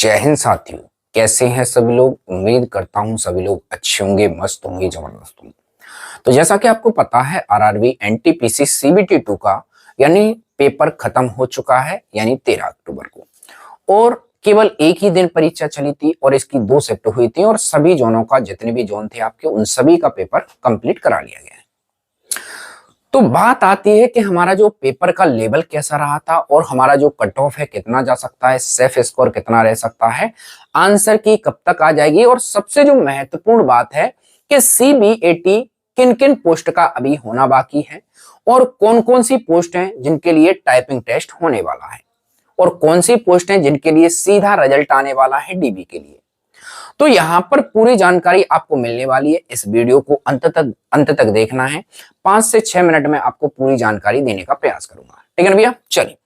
जय हिंद साथियों। कैसे हैं सभी लोग। उम्मीद करता हूं सभी लोग अच्छे होंगे, मस्त होंगे, जबरदस्त होंगे। तो जैसा कि आपको पता है आरआरबी एनटीपीसी सीबीटी 2 का यानी पेपर खत्म हो चुका है, यानी 13 अक्टूबर को। और केवल एक ही दिन परीक्षा चली थी और इसकी 2 शिफ्ट हुई थी और सभी जोनों का, जितने भी जोन थे आपके, उन सभी का पेपर कंप्लीट करा लिया गया है। तो बात आती है कि हमारा जो पेपर का लेवल कैसा रहा था और हमारा जो कट ऑफ है कितना जा सकता है, सेफ स्कोर कितना रह सकता है, आंसर की कब तक आ जाएगी, और सबसे जो महत्वपूर्ण बात है कि सीबीएटी किन किन पोस्ट का अभी होना बाकी है और कौन कौन सी पोस्ट हैं जिनके लिए टाइपिंग टेस्ट होने वाला है और कौन सी पोस्ट हैं जिनके लिए सीधा रिजल्ट आने वाला है डीबी के लिए। तो यहाँ पर पूरी जानकारी आपको मिलने वाली है। इस वीडियो को अंत तक देखना है। 5 से 6 मिनट में आपको पूरी जानकारी देने का प्रयास करूंगा, ठीक है ना भैया। चलिए,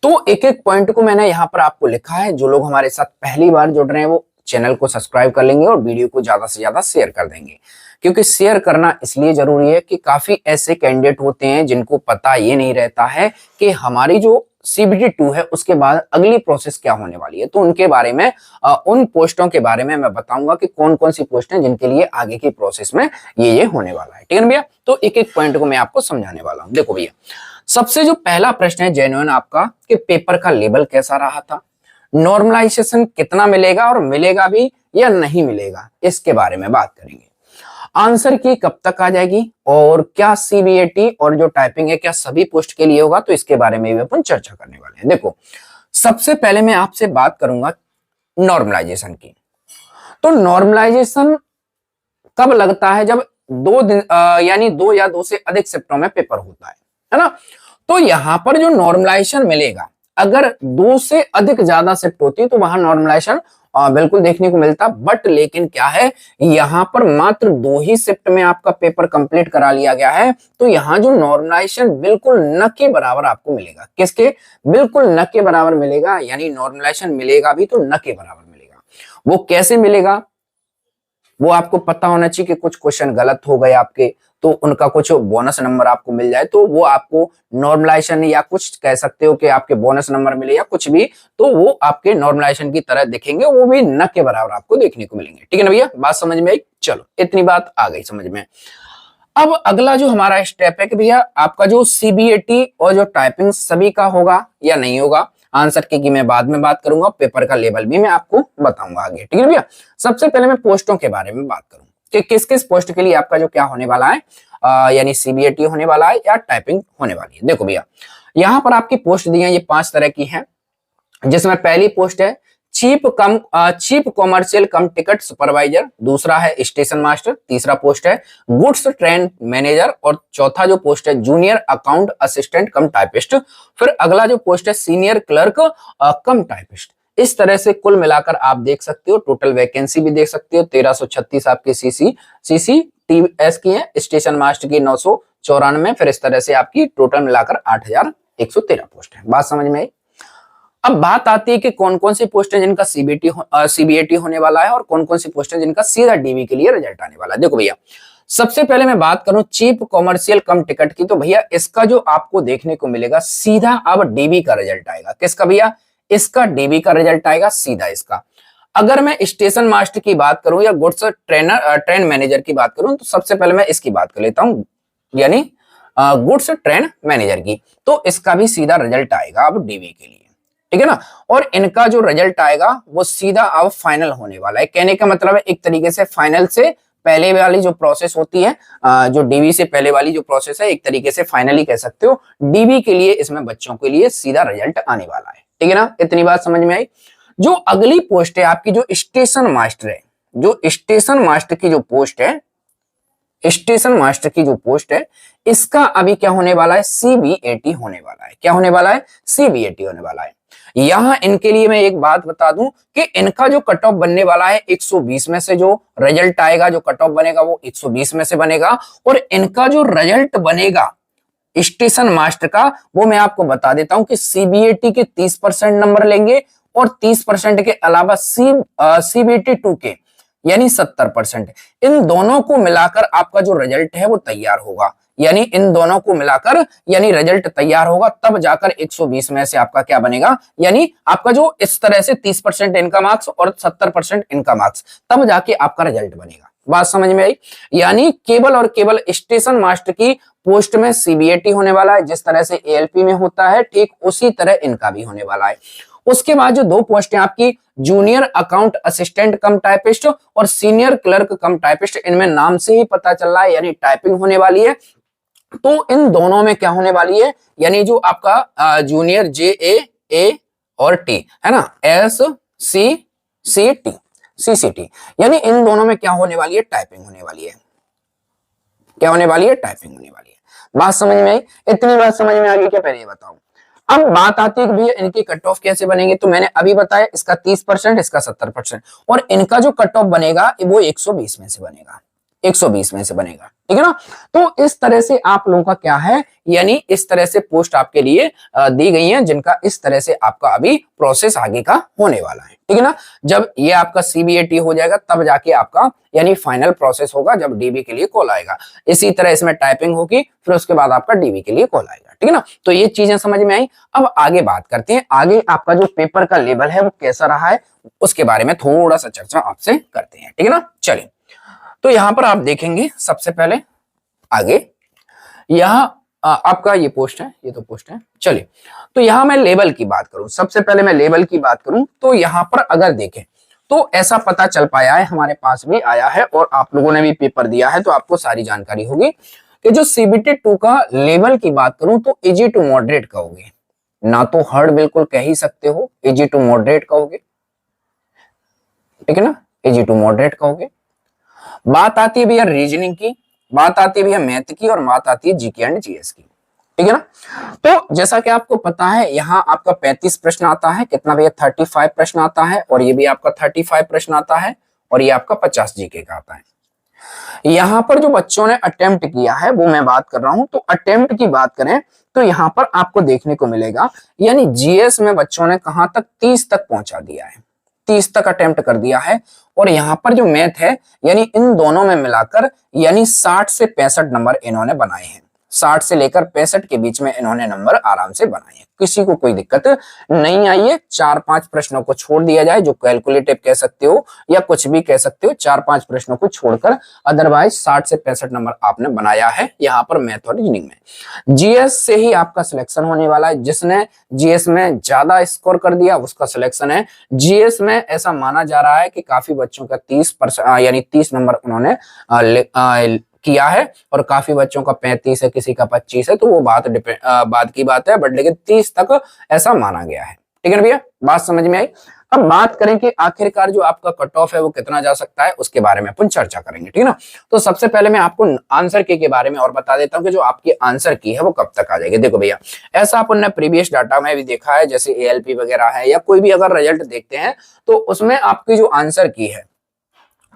तो एक एक पॉइंट को मैंने यहाँ पर आपको लिखा है। जो लोग हमारे साथ पहली बार जुड़ रहे हैं वो चैनल को सब्सक्राइब कर लेंगे और वीडियो को ज्यादा से ज्यादा शेयर कर देंगे, क्योंकि शेयर करना इसलिए जरूरी है कि काफी ऐसे कैंडिडेट होते हैं जिनको पता ये नहीं रहता है कि हमारी जो सीबीटी 2 है उसके बाद अगली प्रोसेस क्या होने वाली है। तो उनके बारे में, उन पोस्टों के बारे में मैं बताऊंगा कि कौन कौन सी पोस्ट है जिनके लिए आगे की प्रोसेस में ये होने वाला है, ठीक है ना भैया। तो एक एक पॉइंट को मैं आपको समझाने वाला हूं। देखो भैया, सबसे जो पहला प्रश्न है जेन्युइन आपका, कि पेपर का लेवल कैसा रहा था, नॉर्मलाइजेशन कितना मिलेगा और मिलेगा भी या नहीं मिलेगा, इसके बारे में बात करेंगे। आंसर की कब तक आ जाएगी और क्या सीबीएटी और जो टाइपिंग है क्या सभी पोस्ट के लिए होगा, तो इसके बारे में भी अपन चर्चा करने वाले हैं। देखो, सबसे पहले मैं आपसे बात करूंगा नॉर्मलाइजेशन की। तो नॉर्मलाइजेशन कब लगता है, जब 2 दिन यानी 2 या 2 से अधिक शिफ्टों में पेपर होता है ना। तो यहां पर जो नॉर्मलाइजेशन मिलेगा, अगर 2 से अधिक ज्यादा शिफ्ट होती है तो वहां नॉर्मलाइजेशन बिल्कुल देखने को मिलता। बट लेकिन क्या है, यहां पर मात्र 2 ही शिफ्ट में आपका पेपर कंप्लीट करा लिया गया है, तो यहां जो नॉर्मलाइजेशन बिल्कुल न के बराबर आपको मिलेगा। किसके? बिल्कुल न के बराबर मिलेगा, यानी नॉर्मलाइजेशन मिलेगा भी तो न के बराबर मिलेगा। वो कैसे मिलेगा, वो आपको पता होना चाहिए कि कुछ क्वेश्चन गलत हो गए आपके, तो उनका कुछ बोनस नंबर आपको मिल जाए, तो वो आपको नॉर्मलाइजेशन, या कुछ कह सकते हो कि आपके बोनस नंबर मिले या कुछ भी, तो वो आपके नॉर्मलाइजेशन की तरह दिखेंगे, वो भी न के बराबर आपको देखने को मिलेंगे, ठीक है ना भैया। बात समझ में आई? चलो, इतनी बात आ गई समझ में। अब अगला जो हमारा स्टेप है कि भैया आपका जो सीबीएटी और जो टाइपिंग सभी का होगा या नहीं होगा। आंसर की मैं बाद में बात करूंगा, पेपर का लेवल भी मैं आपको बताऊंगा आगे, ठीक है भैया। सबसे पहले मैं पोस्टों के बारे में बात करूं कि किस किस पोस्ट के लिए आपका जो क्या होने वाला है, यानी सीबीएटी होने वाला है या टाइपिंग होने वाली है। देखो भैया, यहाँ पर आपकी पोस्ट दी है, ये 5 तरह की है, जिसमें पहली पोस्ट है चीफ कॉमर्शियल कम टिकट सुपरवाइजर, दूसरा है स्टेशन मास्टर, तीसरा पोस्ट है गुड्स ट्रेन मैनेजर, और चौथा जो पोस्ट है जूनियर अकाउंट असिस्टेंट कम टाइपिस्ट। फिर अगला जो पोस्ट है सीनियर क्लर्क कम टाइपिस्ट। इस तरह से कुल मिलाकर आप देख सकते हो, टोटल वैकेंसी भी देख सकते हो, 1336 आपके सीसीटीएस की है, स्टेशन मास्टर की 994, फिर इस तरह से आपकी टोटल मिलाकर 8113 पोस्ट है। बात समझ में आई? अब बात आती है कि कौन कौन सी पोस्ट है जिनका सीबीएटी होने वाला है और कौन कौन सी पोस्ट है जिनका सीधा डीबी के लिए रिजल्ट आने वाला है। देखो भैया, सबसे पहले मैं बात करूं चीफ कॉमर्शियल कम टिकट की, तो भैया इसका जो आपको देखने को मिलेगा सीधा अब डीबी का रिजल्ट आएगा। किसका भैया? इसका डीबी का रिजल्ट आएगा सीधा इसका। अगर मैं स्टेशन मास्टर की बात करूं या गुड्स ट्रेन मैनेजर की बात करूं, तो सबसे पहले मैं इसकी बात कर लेता हूं, यानी गुड्स ट्रेन मैनेजर की, तो इसका भी सीधा रिजल्ट आएगा अब डीबी के लिए, ठीक है ना। और इनका जो रिजल्ट आएगा वो सीधा अब फाइनल होने वाला है। कहने का मतलब है एक तरीके से फाइनल से पहले वाली जो प्रोसेस होती है, जो डीबी से पहले वाली जो प्रोसेस है, एक तरीके से फाइनली कह सकते हो, डीबी के लिए इसमें बच्चों के लिए सीधा रिजल्ट आने वाला है, ठीक है ना। इतनी बात समझ में आई। जो अगली पोस्ट है आपकी, जो स्टेशन मास्टर है, जो स्टेशन मास्टर की जो पोस्ट है, स्टेशन मास्टर की जो पोस्ट है, इसका अभी क्या होने वाला है, सीबीएटी होने वाला है। क्या होने वाला है? सीबीएटी होने वाला है। यहां इनके लिए मैं एक बात बता दूं कि इनका जो कट ऑफ बनने वाला है 120 में से जो रिजल्ट आएगा, जो कट ऑफ बनेगा वो 120 में से बनेगा, और इनका जो रिजल्ट बनेगा स्टेशन मास्टर का, वो मैं आपको बता देता हूं कि सीबीएटी के 30% नंबर लेंगे और 30% के अलावा सीबीएटी 2 के, यानी 70%। इन दोनों को मिलाकर आपका जो रिजल्ट है वो तैयार होगा, यानी इन दोनों को मिलाकर यानी रिजल्ट तैयार होगा, तब जाकर 120 में से आपका क्या बनेगा, यानी आपका जो इस तरह से 30% इनका मार्क्स और 70% इनका मार्क्स, तब जाके आपका रिजल्ट बनेगा। बात समझ में आई? यानी केवल और केवल स्टेशन मास्टर की पोस्ट में सीबीएटी होने वाला है, जिस तरह से एएलपी में होता है ठीक उसी तरह इनका भी होने वाला है। उसके बाद जो दो पोस्ट है आपकी जूनियर अकाउंट असिस्टेंट कम टाइपिस्ट और सीनियर क्लर्क कम टाइपिस्ट, इनमें नाम से ही पता चल रहा है यानी टाइपिंग होने वाली है। तो इन दोनों में क्या होने वाली है, यानी जो आपका जूनियर JAA और T है ना, SCCT CCT, यानी इन दोनों में क्या होने वाली है, टाइपिंग होने वाली है। क्या होने वाली है, टाइपिंग होने वाली है। बात समझ में आई? इतनी बात समझ में आ गई क्या, पहले ये बताओ। अब बात आती है कि भैया इनकी कट ऑफ कैसे बनेंगे, तो मैंने अभी बताया इसका 30%, इसका 70%, और इनका जो कट ऑफ बनेगा वो 120 में से बनेगा, 120 में से बनेगा, ठीक है ना। तो इस तरह से आप लोगों का क्या है, यानी इस तरह से पोस्ट आपके लिए दी गई है, जिनका इस तरह से आपका अभी प्रोसेस आगे का होने वाला है, ठीक है ना। जब ये आपका सीबीएटी हो जाएगा तब जाके आपका यानी फाइनल प्रोसेस होगा, जब डीबी के लिए कॉल आएगा। इसी तरह इसमें टाइपिंग होगी, फिर उसके बाद आपका डीबी के लिए कॉल आएगा, ठीक है ना। तो ये चीजें समझ में आई। अब आगे बात करते हैं, आगे आपका जो पेपर का लेवल है वो कैसा रहा है, उसके बारे में थोड़ा सा चर्चा आपसे करते हैं, ठीक है ना। चलिए, तो यहां पर आप देखेंगे सबसे पहले आगे यहां आपका ये पोस्ट है, ये तो पोस्ट है। चलिए, तो यहां मैं लेवल की बात करूं, सबसे पहले मैं लेवल की बात करूं तो यहां पर अगर देखें तो ऐसा पता चल पाया है, हमारे पास भी आया है और आप लोगों ने भी पेपर दिया है तो आपको सारी जानकारी होगी कि जो CBT 2 का लेवल की बात करूं तो इजी टू मॉडरेट कहोगे, ना तो हार्ड बिल्कुल कह ही सकते हो, इजी टू मॉडरेट कहोगे, ठीक है ना, इजी टू मॉडरेट कहोगे। बात आती है भैया रीजनिंग की, बात आती है भैया मैथ की, और बात आती है जीके एंड जीएस की, ठीक है ना। तो जैसा कि आपको पता है यहाँ आपका 35 प्रश्न आता है, कितना भैया 35 प्रश्न आता है, और ये भी आपका 35 प्रश्न आता है, और ये आपका 50 जीके का आता है। यहाँ पर जो बच्चों ने अटेम्प्ट किया है वो मैं बात कर रहा हूं, तो अटेम्प्ट की बात करें तो यहाँ पर आपको देखने को मिलेगा, यानी जीएस में बच्चों ने कहां तक 30 तक पहुंचा दिया है, 30 तक अटेम्प्ट कर दिया है। और यहाँ पर जो मैथ है यानी इन दोनों में मिलाकर यानी 60 से 65 नंबर इन्होंने बनाए हैं, 60 से लेकर 65 के बीच में इन्होंने नंबर आराम से बनाए हैं, किसी को कोई दिक्कत नहीं आई है। 4-5 प्रश्नों को छोड़ दिया जाए, जो कैलकुलेटिव कह सकते हो या कुछ भी कह सकते हो, 4-5 प्रश्नों को छोड़कर अदरवाइज 60 से 65 नंबर आपने बनाया है यहाँ पर मैथ और रीजनिंग में। जीएस से ही आपका सिलेक्शन होने वाला है, जिसने जीएस में ज्यादा स्कोर कर दिया उसका सिलेक्शन है। जीएस में ऐसा माना जा रहा है कि काफी बच्चों का 30% यानी 30 नंबर उन्होंने किया है, और काफी बच्चों का 35 है, किसी का 25 है, तो वो बात की बात है, बट लेकिन 30 तक ऐसा माना गया है, ठीक है ना भैया, बात समझ में आई। अब बात करें कि आखिरकार जो आपका कट ऑफ है वो कितना जा सकता है, उसके बारे में अपन चर्चा करेंगे, ठीक है ना। तो सबसे पहले मैं आपको आंसर की के बारे में और बता देता हूं कि जो आपकी आंसर की है वो कब तक आ जाएगी। देखो भैया, ऐसा अपन ने प्रीवियस डाटा में भी देखा है, जैसे एएलपी वगैरह है या कोई भी अगर रिजल्ट देखते हैं तो उसमें आपकी जो आंसर की है,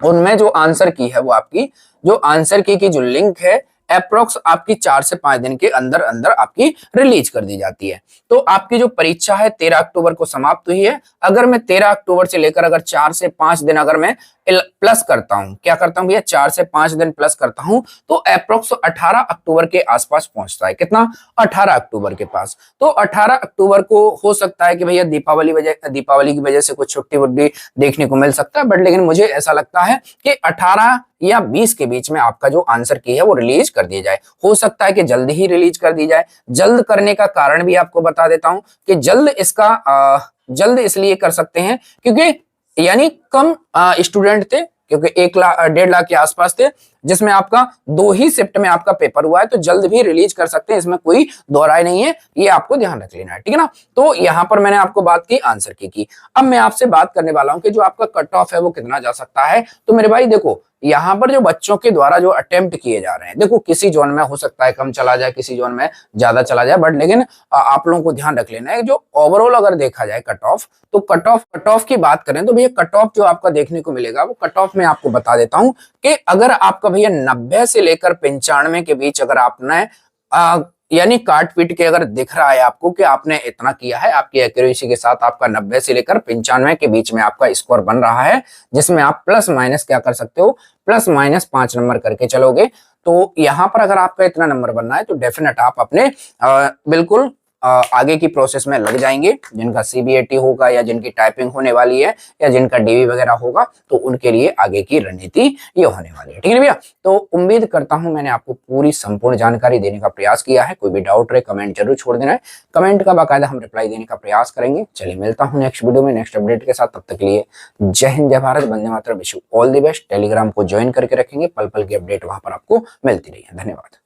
उनमें जो आंसर की है वो आपकी जो आंसर की जो लिंक है अप्रोक्स आपकी 4 से 5 दिन के अंदर अंदर आपकी रिलीज कर दी जाती है। तो आपकी जो परीक्षा है 13 अक्टूबर को समाप्त हुई है। अगर मैं 13 अक्टूबर से लेकर अगर 4 से 5 दिन अगर मैं प्लस करता हूं, क्या करता हूं भैया, 4 से 5 दिन प्लस करता हूं, तो अप्रोक्स 18 अक्टूबर के आसपास पहुंचता है। कितना, 18 अक्टूबर के पास। तो 18 अक्टूबर को हो सकता है कि भैया दीपावली की वजह से कुछ छुट्टी वुट्टी देखने को मिल सकता है, बट लेकिन मुझे ऐसा लगता है कि 18 या 20 के बीच में आपका जो आंसर की है वो रिलीज कर दिया जाए। हो सकता है कि जल्द ही रिलीज कर दी जाए। जल्द करने का कारण भी आपको बता देता हूं कि जल्द इसलिए कर सकते हैं क्योंकि यानी कम स्टूडेंट थे, क्योंकि 1.5 लाख के आसपास थे, जिसमें आपका 2 ही शिफ्ट में आपका पेपर हुआ है, तो जल्द भी रिलीज कर सकते हैं, इसमें कोई दोहराई नहीं है, ये आपको ध्यान रख लेना है, ठीक है ना। तो यहां पर मैंने आपको बात की आंसर की। अब मैं आपसे बात करने वाला हूं कि जो आपका कट ऑफ है वो कितना जा सकता है। तो मेरे भाई देखो, यहाँ पर जो बच्चों के द्वारा जो अटेम्प्ट किए जा रहे हैं, देखो किसी जोन में हो सकता है कम चला जाए, किसी जोन में ज्यादा चला जाए, बट लेकिन आप लोगों को ध्यान रख लेना है जो ओवरऑल अगर देखा जाए कट ऑफ, तो कट ऑफ की बात करें तो भैया कट ऑफ जो आपका देखने को मिलेगा वो कट ऑफ में आपको बता देता हूं कि अगर आपका भैया 90 से लेकर 95 के बीच अगर आपने यानी काट पीट के अगर दिख रहा है आपको कि आपने इतना किया है, आपकी एक्यूरेसी के साथ आपका 90 से लेकर 95 के बीच में आपका स्कोर बन रहा है, जिसमें आप प्लस माइनस क्या कर सकते हो, प्लस माइनस 5 नंबर करके चलोगे। तो यहां पर अगर आपका इतना नंबर बनना है तो डेफिनेट आप अपने बिल्कुल आगे की प्रोसेस में लग जाएंगे। जिनका सीबीएटी होगा या जिनकी टाइपिंग होने वाली है या जिनका डीवी वगैरह होगा, तो उनके लिए आगे की रणनीति ये होने वाली है। ठीक है भैया, तो उम्मीद करता हूं मैंने आपको पूरी संपूर्ण जानकारी देने का प्रयास किया है। कोई भी डाउट रहे कमेंट जरूर छोड़ देना है, कमेंट का बाकायदा हम रिप्लाई देने का प्रयास करेंगे। चलिए मिलता हूं नेक्स्ट वीडियो में नेक्स्ट अपडेट के साथ, तब तक के लिए जय हिंद जय Bharat, Vande Mataram, wish you all the best. Telegram को ज्वाइन करके रखेंगे, पल पल की अपडेट वहां पर आपको मिलती रही है। धन्यवाद।